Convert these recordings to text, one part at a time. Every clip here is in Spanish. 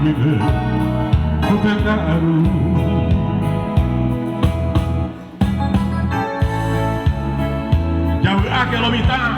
olvidé tu pecado. Ya que lo mitad.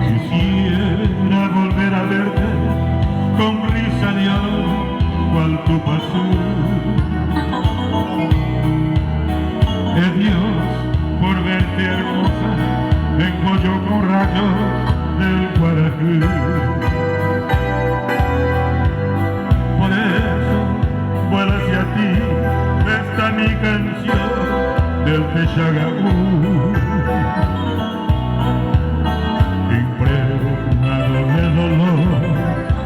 Quisiera volver a verte con risa de cual tu pasión. Es Dios por verte hermosa, vengo yo con rayos del Guarajú. Por eso vuela hacia ti esta mi canción del Texagagú. Impregnado de dolor,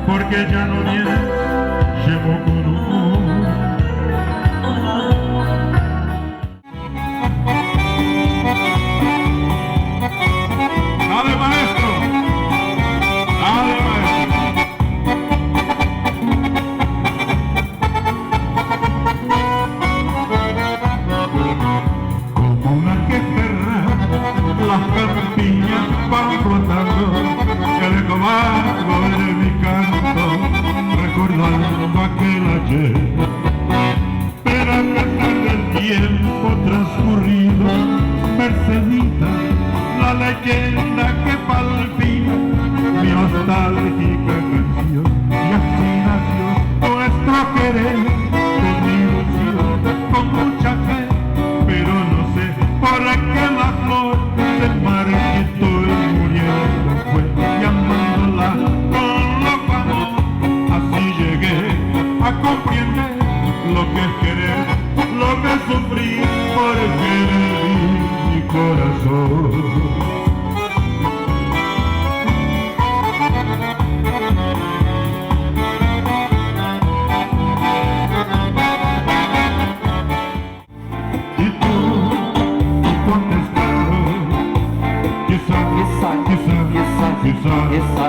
porque ya no vienes, llevo con humor. ¡Dale, maestro! ¡Dale, maestro! Como una que perra, las campiñas van flotando, el cobardo de mi canto, recordando aquel ayer. Pero a pesar del tiempo transcurrido, Mercedita, la leyenda que palpita mi nostálgica canción, y así nació nuestro querer, con ilusión, con mucha fe, pero no sé por qué la flor se marchitó y muriendo fue, llamándola con loco amor. Así llegué a comprender lo que es querer, lo que sufrí por querer mi corazón. Y tú contestando, quizá.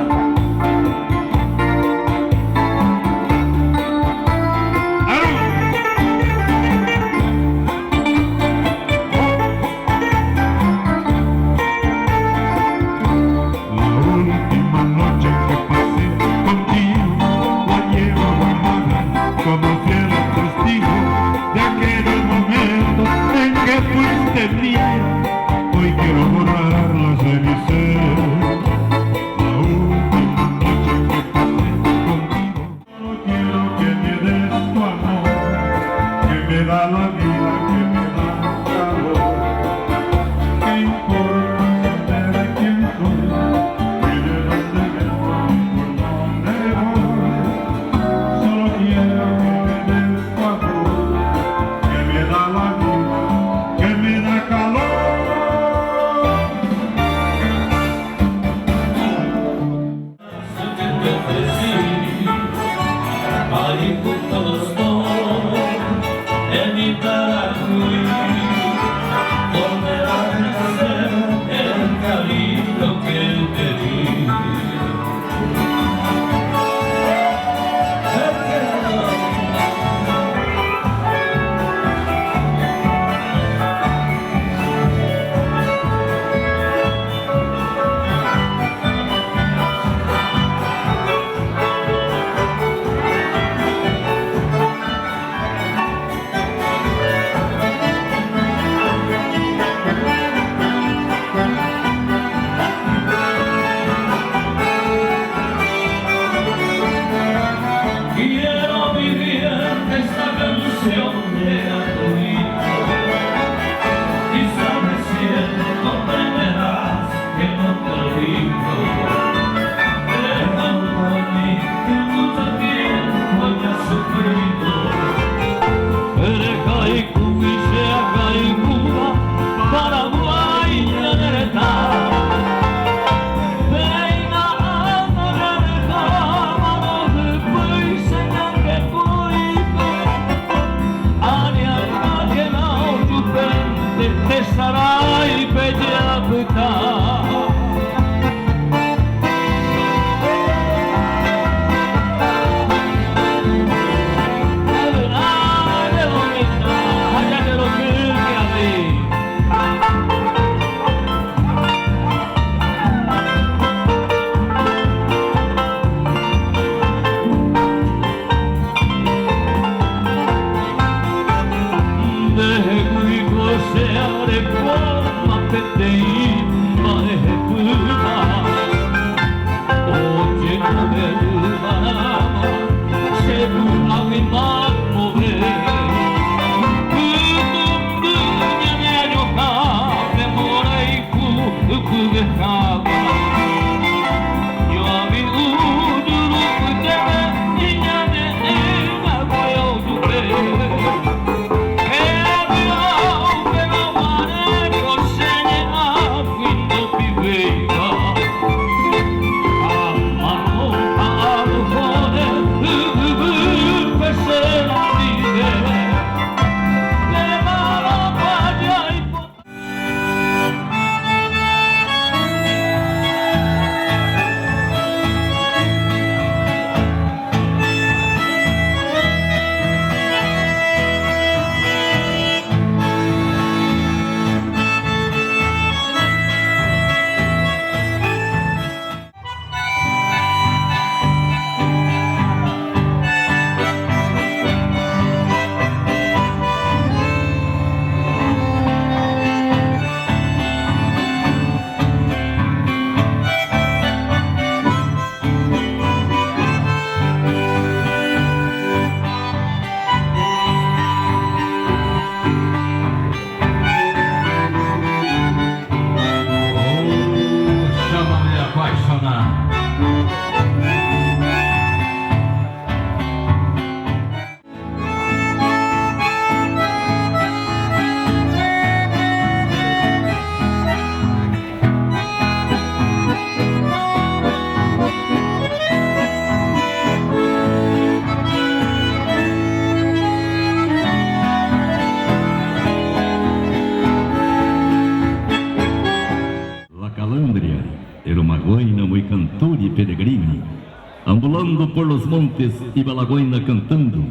los montes iba la guaina cantando,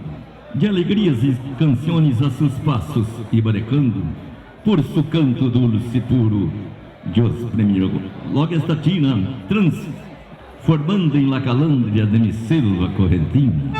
de alegrias e canções a seus passos iba brecando, por su canto dulce e puro, Dios premió. Logo esta tina, transformando em la calandria de mi selva correntina.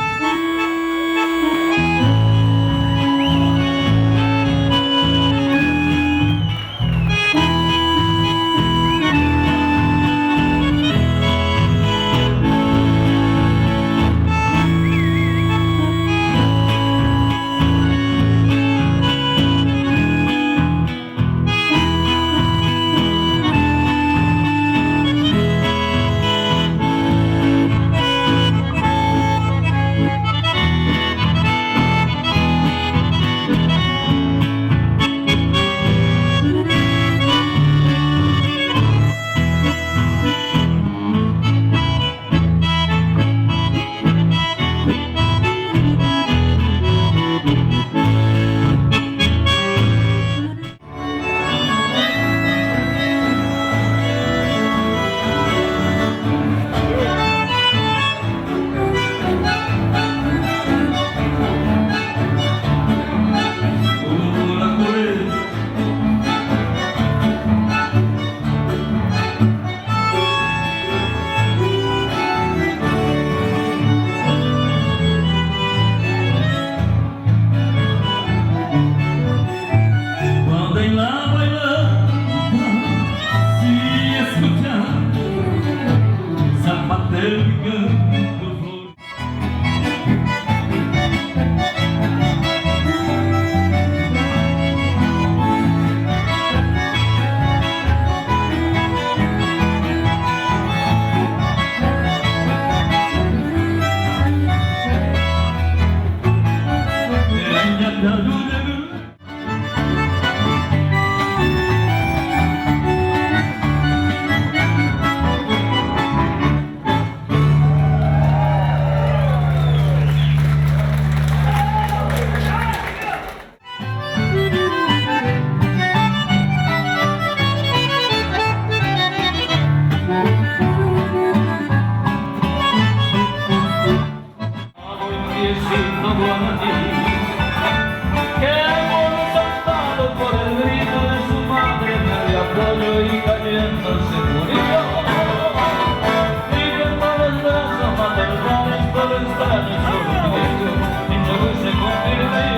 Niño que se convirtió